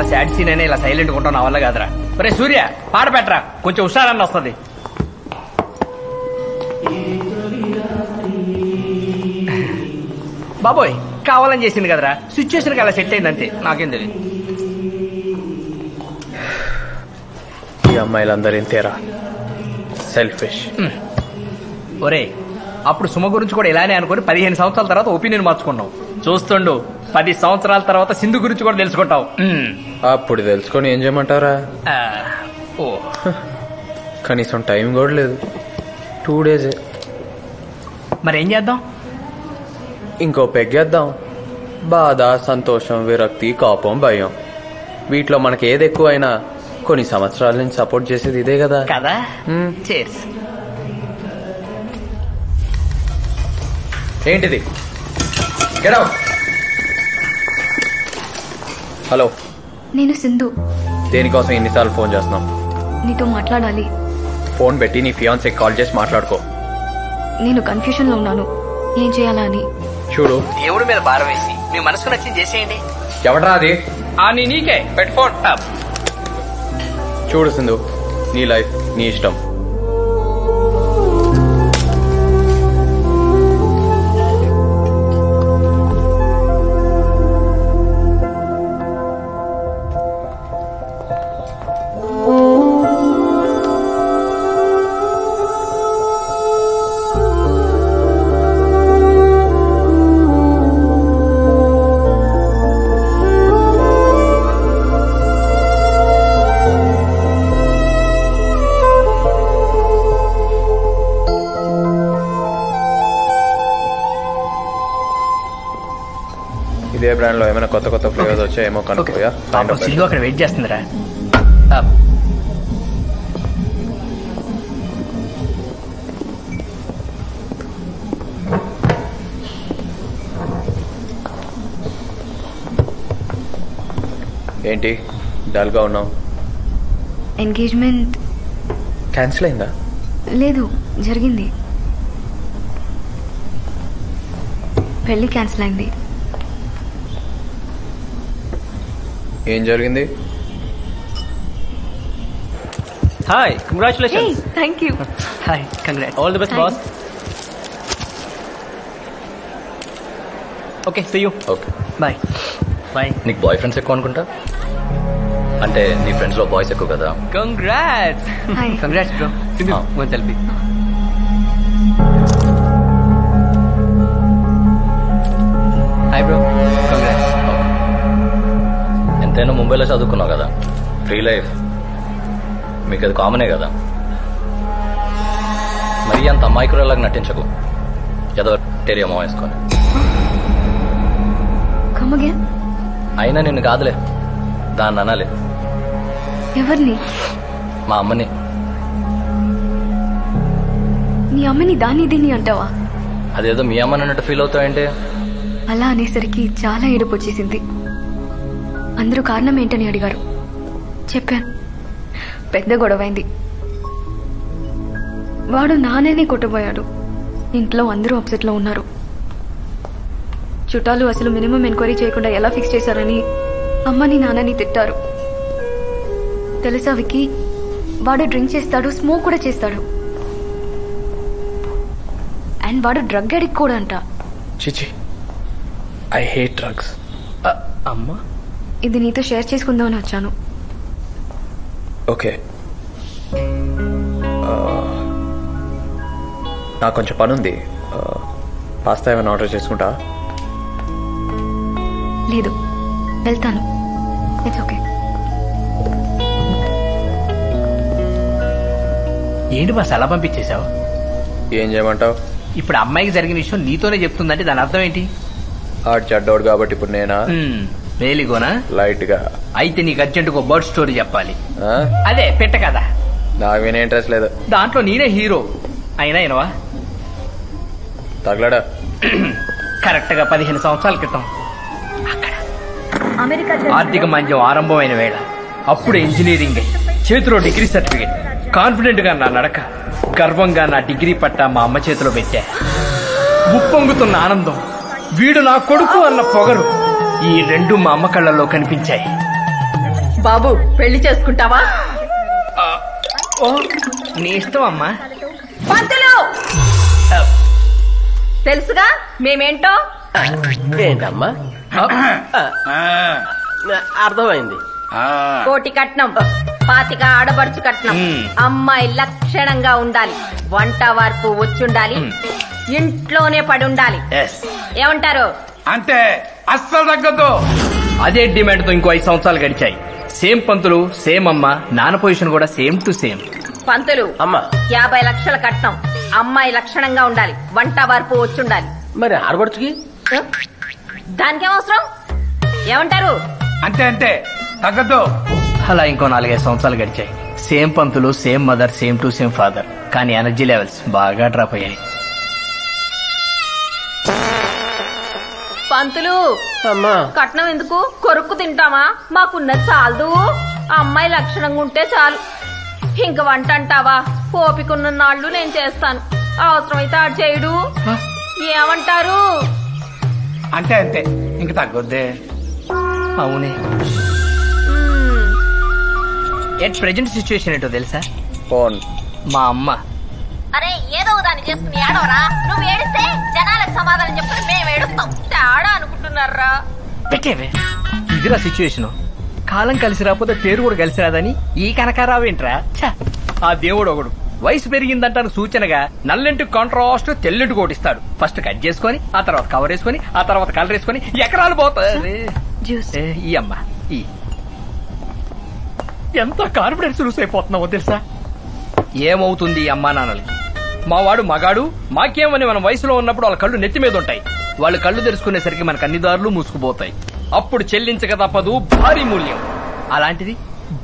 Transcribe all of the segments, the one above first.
Sad scene అయినా ఇలా silent ఉంటావు నా వల్ల కాదురా. రే సూర్య పాట పెట్టరా, కొంచెం హుషారన్న వస్తుంది. బాబోయ్ కావాలని చేసింది కదరా, సిచ్యువేషన్ అలా సెట్ అయింది అంతే, నాకేం తెలియదు. ఈ అమ్మాయిలందరూ ఇంతేరా, సెల్ఫిష్. ఒరే అప్పుడు సుమ గురించి కూడా ఇలానే అనుకుని 15 సంవత్సరాల తర్వాత ఒపీనియన్ మార్చుకున్నావు. చూస్తుండు 10 సంవత్సరాల తర్వాత సింధు గురించి కూడా తెలుసుకుంటావు. అప్పుడు తెలుసుకొని ఏం చేయమంటారా? ఓ కనీసం టైం కూడా లేదు, 2 days. మరి ఏం చేద్దాం? ఇంకో పెగ్గేద్దాం. బాధ, సంతోషం, విరక్తి, కోపం, భయం, వీటిలో మనకి ఏది ఎక్కువైనా కొన్ని సంవత్సరాల నుంచి సపోర్ట్ చేసేది ఇదే కదా. కదా. చేర్స్. ఏంటిది? Get out. హలో, నేను సింధు. దేనికోసం ఎన్నిసార్లు ఫోన్ చేస్తున్నాం? నీతో మాట్లాడాలి. ఫోన్ పెట్టి నీ ఫియాన్సీకి కాల్ చేసి మాట్లాడుకో. నేను కన్ఫ్యూషన్ లో ఉన్నాను, ఏం చేయాలా అని. చూడు, దేవుడి మీద భారం వేసి మీ మనసుకు నచ్చింది చేసేయండి. ఎవడరా అది? నీకే పెట్టి ఫోన్. చూడు సింధు, నీ లైఫ్ నీ ఇష్టం. ఇదే బ్రాండ్ లో ఏమైనా కొత్త కొత్త ఫ్లేవర్స్ వచ్చాయేమో కనుక్కోయా. సింధు అక్కడ వెయిట్ చేస్తుందిరా. ఏంటి డల్ గా ఉన్నావు? ఎంగేజ్మెంట్ క్యాన్సిల్ అయిందా? లేదు, జరిగింది. పెళ్లి క్యాన్సిల్ అయింది. ఏం జరిగింది? Hi, congratulations. Thank you. Hi, congrats. All the best boss. Okay, see you. Okay, bye. Bye. నీకు బాయ్ ఫ్రెండ్స్ ఎక్కువ అనుకుంటా, అంటే నీ ఫ్రెండ్స్ లో బాయ్స్ ఎక్కువ కదా. Congrats. Hi. Congrats bro. Sindhu one selfie. Hi bro, congrats. ఎంతైనా ముంబైలో చదువుకున్నావు కదా, ఫ్రీ లైఫ్ మీకు అది కామనే కదా. మరి అంత అమాయకురాలాగా నటించకు, ఏదో టెరియమో వేసుకొని. అయినా నిన్ను కాదులే, దాన్ని అనాలి. ఎవరిని? మా అమ్మని. నీ అమ్మని దాన్ని దీన్ని అంటావా? అదేదో మీ అమ్మని అన్నట్టు ఫీల్ అవుతావంటే. అలా అనేసరికి చాలా ఏడుపు వచ్చేసింది. అందరూ కారణం ఏంటని అడిగారు, చెప్పాను. పెద్ద గొడవైంది. వాడు నాన్ననే కొట్టబోయాడు. ఇంట్లో అందరూ అప్సెట్ లో ఉన్నారు. చుట్టాలు అసలు మినిమం ఎంక్వైరీ చేయకుండా ఎలా ఫిక్స్ చేశారని అమ్మని నాన్నని తిట్టారు. తెలుసా విక్కీ, వాడు డ్రింక్ చేస్తాడు, స్మోక్ కూడా చేస్తాడు. అండ్ వాడు డ్రగ్ అడిక్ట్ కూడా అంట. చిచి, ఐ హేట్ డ్రగ్స్. అమ్మా, ఇది నీతో షేర్ చేసుకుందామని వచ్చాను. ఓకే, నాకు కొంచెం పని ఉంది. పాస్తా ఏమైనా ఆర్డర్ చేసుకుంటా? లేదు, వెళ్తాను. It's okay. ఏంటి బాస్ అలా పంపించేశావు? ఏం చేయమంటావు? ఇప్పుడు అమ్మాయికి జరిగిన విషయం నీతోనే చెప్తుందంటే దాని అర్థం ఏంటి? ఆడు చెడ్డోడు కాబట్టి ఇప్పుడు నేనా? వేలిగోనా? లైట్ గా. అయితే నీకు అర్జెంటుగా బర్డ్ స్టోరీ చెప్పాలి. ఆ? అదే పెట్ట కదా. నాకు వినే ఇంట్రెస్ట్ లేదు. దాంట్లో నేనే హీరో. అయినా ఏనవా తగలడా? కరెక్ట్ గా 15 సంవత్సరాల క్రితం అక్కడ ఆర్థిక మాంద్యం ఆరంభమైన వేళ, అప్పుడు ఇంజనీరింగ్, చేతిలో డిగ్రీ సర్టిఫికేట్, కాన్ఫిడెంట్ గా నా నడక, గర్వంగా నా డిగ్రీ పట్టా మా అమ్మ చేతిలో పెట్టా. ఉప్పొంగుతున్న ఆనందం, వీడు నా కొడుకు అన్న పొగరు, ఈ రెండు మా అమ్మ కళ్ళల్లో కనిపించాయి. బాబు పెళ్లి చేసుకుంటావా? ఓ నీ ఇష్టం అమ్మా. పంతులు తెలుసుగా మేమేంటో. ఏంటమ్మా? అర్థమైంది. కోటి కట్నం, 25 ఆడబడుచు కట్నం. అమ్మాయి లక్షణంగా ఉండాలి, వంట వరకు వచ్చుండాలి, ఇంట్లోనే పడి ఉండాలి. ఏమంటారు? అంతే, అస్సలు తగ్గదు. అదే డిమాండ్ తో ఇంకో 5 సంవత్సరాలు గడిచాయి. సేమ్ పంతులు, సేమ్ అమ్మ, నాన్న పొజిషన్ కూడా సేమ్ టు సేమ్. పంతులు అమ్మా 50 లక్షల కట్నం, అమ్మాయి లక్షణంగా ఉండాలి, వంట వరకు వచ్చుండాలి. మరి ఆడబడుచుకి దానికేం అవసరం? ఏమంటారు? అంతే అంతే, తగ్గదు. అలా ఇంకో 4-5 సంవత్సరాలు గడిచాయి. Same Pantulu, same mother, same to same father. కానీ ఎనర్జీ లెవెల్స్ బాగా డ్రాప్ అయ్యాయి. పంతులు అమ్మా కట్నం ఎందుకు? కొరుక్కు తింటామా? మాకున్నది చాలదు, అమ్మాయి లక్షణంగా ఉంటే చాలు. ఇంక వంట అంటావా? ఓపికన్న నాళ్ళు నేను చేస్తాను, అవసరమైతే ఆడు చేయడు. ఏమంటారు? అంతే అంతే, ఇంక తగ్గొద్దే. అవునే. ఎట్ ప్రెజెంట్ సిచ్యువేషన్ ఏంటో తెలుసా? ఫోన్ మా అమ్మ అరే ఏదో దాన్ని చేసుకుని ఏడవరా. నువ్వు ఏడిస్తే జనాలకు సమాధానం చెప్తే మేము ఏడుస్తాం. తేడా అనుకుంటున్నారా? పెట్టేవే, ఇదిరా సిచ్యువేషన్. కాలం కలిసి రాకపోతే పేరు కూడా కలిసి రాదని ఈ కనకారావేంట్రా? ఆ దేవుడు ఒకడు వయసు పెరిగిందంటాను సూచనగా నల్లెంటి కాంట్రాస్ట్ తెల్లెంటి కోటిస్తాడు. ఫస్ట్ కట్ చేసుకొని, ఆ తర్వాత కవర్ వేసుకొని, ఆ తర్వాత కలర్ వేసుకొని ఎకరాలు పోతాయి. ఈ అమ్మ ఈ ఎంత కాన్ఫిడెన్స్ లూస్ అయిపోతున్నావో తెలుసా? ఏమవుతుంది ఈ అమ్మా నాన్నలకి? మా వాడు మగాడు, మాకేమని మన వయసులో ఉన్నప్పుడు వాళ్ళ కళ్ళు నెత్తి మీద ఉంటాయి. వాళ్ళు కళ్ళు తెరుచుకునేసరికి మనకు అన్ని దారులు మూసుకుపోతాయి. అప్పుడు చెల్లించక తప్పదు భారీ మూల్యం. అలాంటిది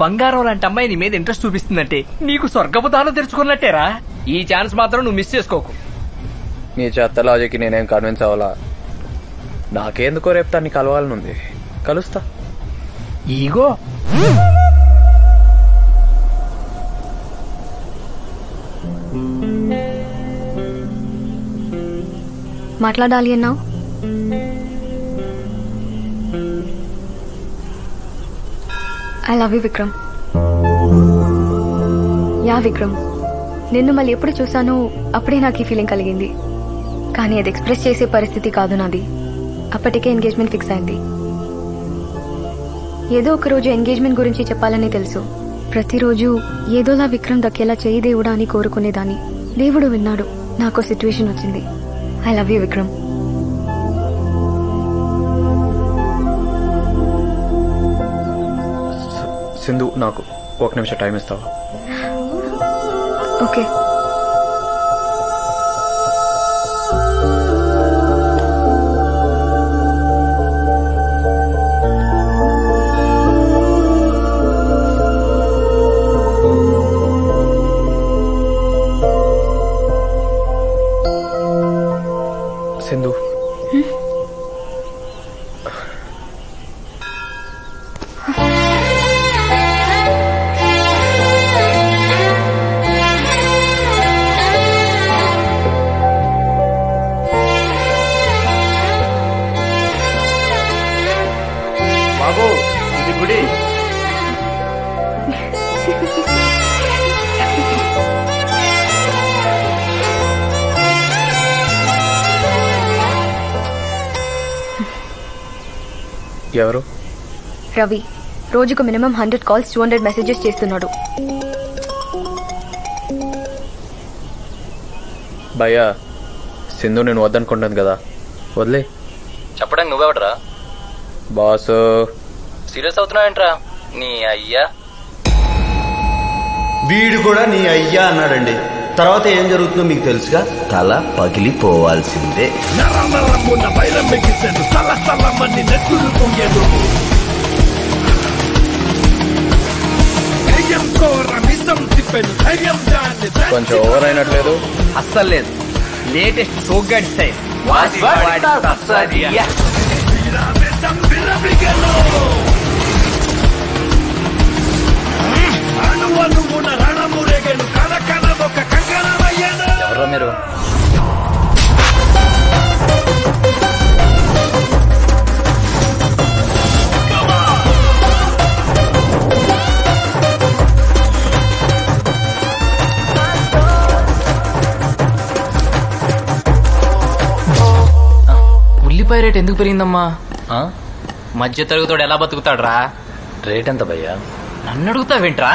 బంగారం లాంటి అమ్మాయి నీ మీద ఇంట్రెస్ట్ చూపిస్తుందంటే నీకు స్వర్గపు దానం తెరుచుకున్నట్టేరా. ఈ ఛాన్స్ మాత్రం నువ్వు మిస్ చేసుకోకు. నీ చెత్త లాజిక్ నేనేం కన్విన్స్ అవ్వాలా? నాకేందుకో రేపు తన్ని కలవాలనుంది. కలుస్తా. ఈగో మాట్లాడాలి అన్నావు. I love you Vikram. Yeah Vikram, నిన్ను మళ్ళీ ఎప్పుడు చూసానో అప్పుడే నాకు ఈ ఫీలింగ్ కలిగింది. కానీ అది ఎక్స్ప్రెస్ చేసే పరిస్థితి కాదు నాది. అప్పటికే ఎంగేజ్మెంట్ ఫిక్స్ అయింది. ఏదో ఒక రోజు ఎంగేజ్మెంట్ గురించి చెప్పాలని తెలుసు. ప్రతిరోజు ఏదోలా విక్రమ్ దక్కేలా చేయి దేవుడా అని కోరుకునేదాన్ని. దేవుడు విన్నాడు. నాకు సిచ్యువేషన్ వచ్చింది. I love you Vikram. Sindhu, నాకు 1 నిమిషం టైం ఇస్తావా? ఓకే. సింధు, బాబు ఇది గుడి. ఎవరు? రవి రోజుకు మినిమం 100 కాల్స్, 200 మెసేజెస్ చేస్తున్నాడు. భయ్యా, సింధు నేను వద్దనుకుంటాను కదా, వదిలే. చెప్పడానికి నువ్వెవడరా? బాసు. సీరియస్ అవుతున్నావేంట్రా? నీ అయ్యా వీడు కూడా నీ అయ్యా అన్నాడండి. తర్వాత ఏం జరుగుతుందో మీకు తెలుసుగా, తల పగిలిపోవాల్సిందే. కొంచెం ఓవర్ అయినట్లేదు? అస్సలు లేదు. లేటెస్ట్ సోగ్గాడి స్టైల్. ఎవర్రా మీరు? రూపాయి రేట్ ఎందుకు పెరిగిందమ్మా? ఆ? మధ్య తరగతోడు ఎలా బతుకుతాడు రా? రేట్ ఎంత భయ్యా? నన్ను అడుగుతావేంట్రా?